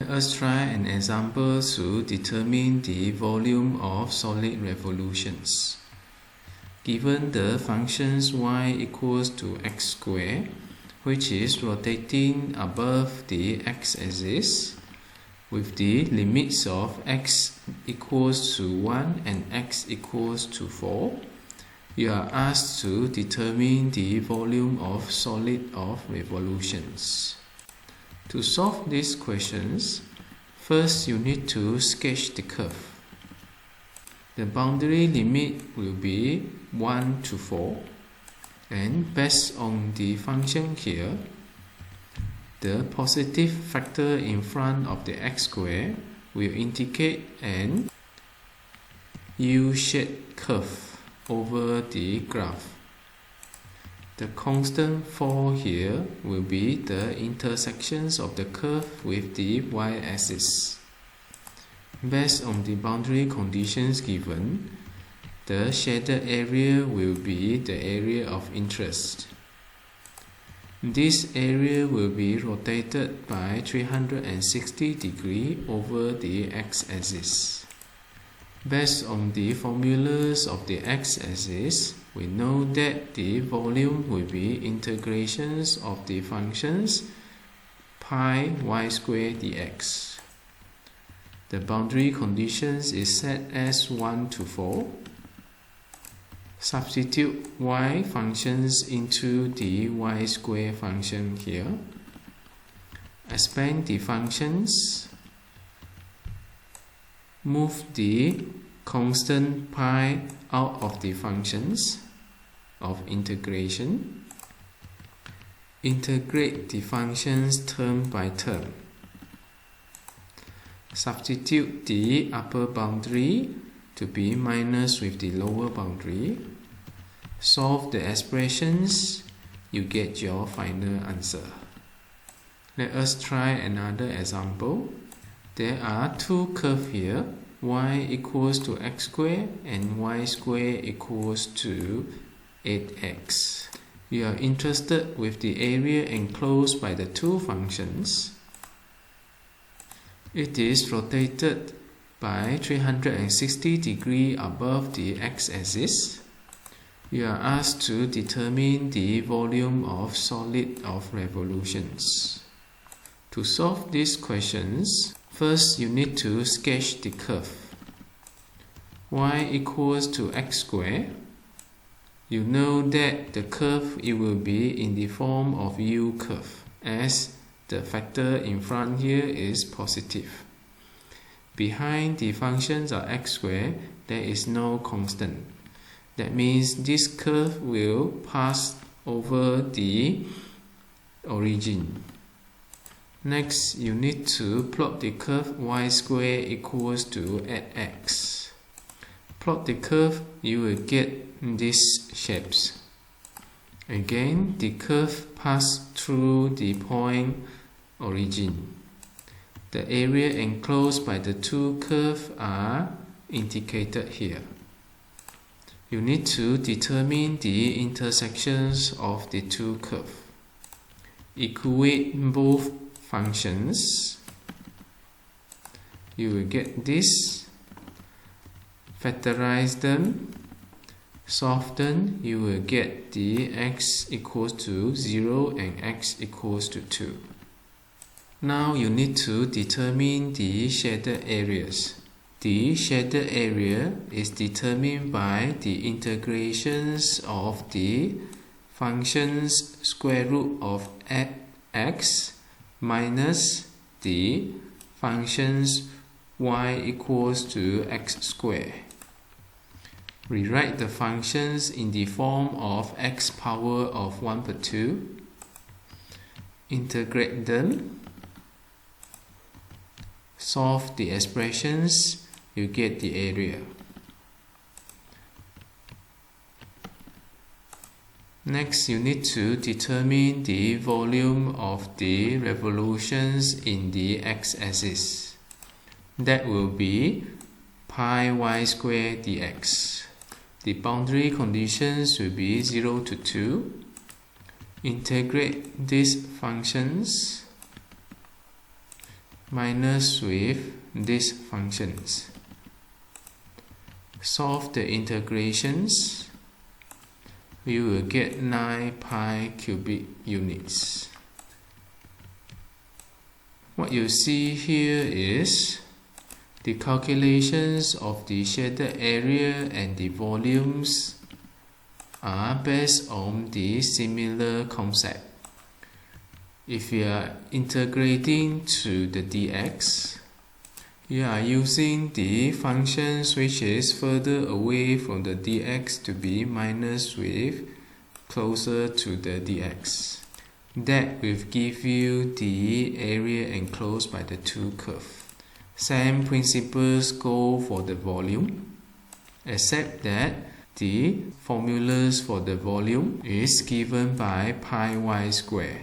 Let us try an example to determine the volume of solid revolutions. Given the functions y equals to x squared, which is rotating above the x-axis, with the limits of x equals to 1 and x equals to 4, you are asked to determine the volume of solid of revolutions. To solve these questions, first you need to sketch the curve. The boundary limit will be 1 to 4, and based on the function here, the positive factor in front of the x squared will indicate an U-shaped curve over the graph. The constant 4 here will be the intersections of the curve with the y-axis. Based on the boundary conditions given, the shaded area will be the area of interest. This area will be rotated by 360 degrees over the x-axis. Based on the formulas of the x-axis, we know that the volume will be integrations of the functions pi y squared dx. The boundary conditions is set as 1 to 4. Substitute y functions into the y square function here. Expand the functions. Move the constant pi out of the functions of integration. Integrate the functions term by term. Substitute the upper boundary to be minus with the lower boundary. Solve the expressions, you get your final answer. Let us try another example. There are two curves here, y equals to x squared and y squared equals to 8x. We are interested with the area enclosed by the two functions. It is rotated by 360 degrees above the x-axis. You are asked to determine the volume of solid of revolutions. To solve these questions, first you need to sketch the curve. Y equals to x squared. You know that the curve it will be in the form of U curve, as the factor in front here is positive. Behind the functions of x squared, there is no constant. That means this curve will pass over the origin. Next, you need to plot the curve y squared equals to 8x. Plot the curve, you will get these shapes. Again, the curve passes through the point origin. The area enclosed by the two curves are indicated here. You need to determine the intersections of the two curves. Equate both functions. You will get this. Factorize them. Solve them. You will get the x equals to 0 and x equals to 2. Now you need to determine the shaded areas. The shaded area is determined by the integrations of the functions square root of x minus the functions y equals to x squared. Rewrite the functions in the form of x power of 1 per 2. Integrate them. Solve the expressions, you get the area. Next, you need to determine the volume of the revolutions in the x-axis. That will be pi y squared dx. The boundary conditions will be 0 to 2. Integrate these functions. minus with these functions. Solve the integrations. We will get 9 pi cubic units. What you see here is the calculations of the shaded area and the volumes are based on the similar concept. If you are integrating to the dx, you are using the functions which is further away from the dx to be minus with closer to the dx. That will give you the area enclosed by the two curves. Same principles go for the volume, except that the formulas for the volume is given by pi y square.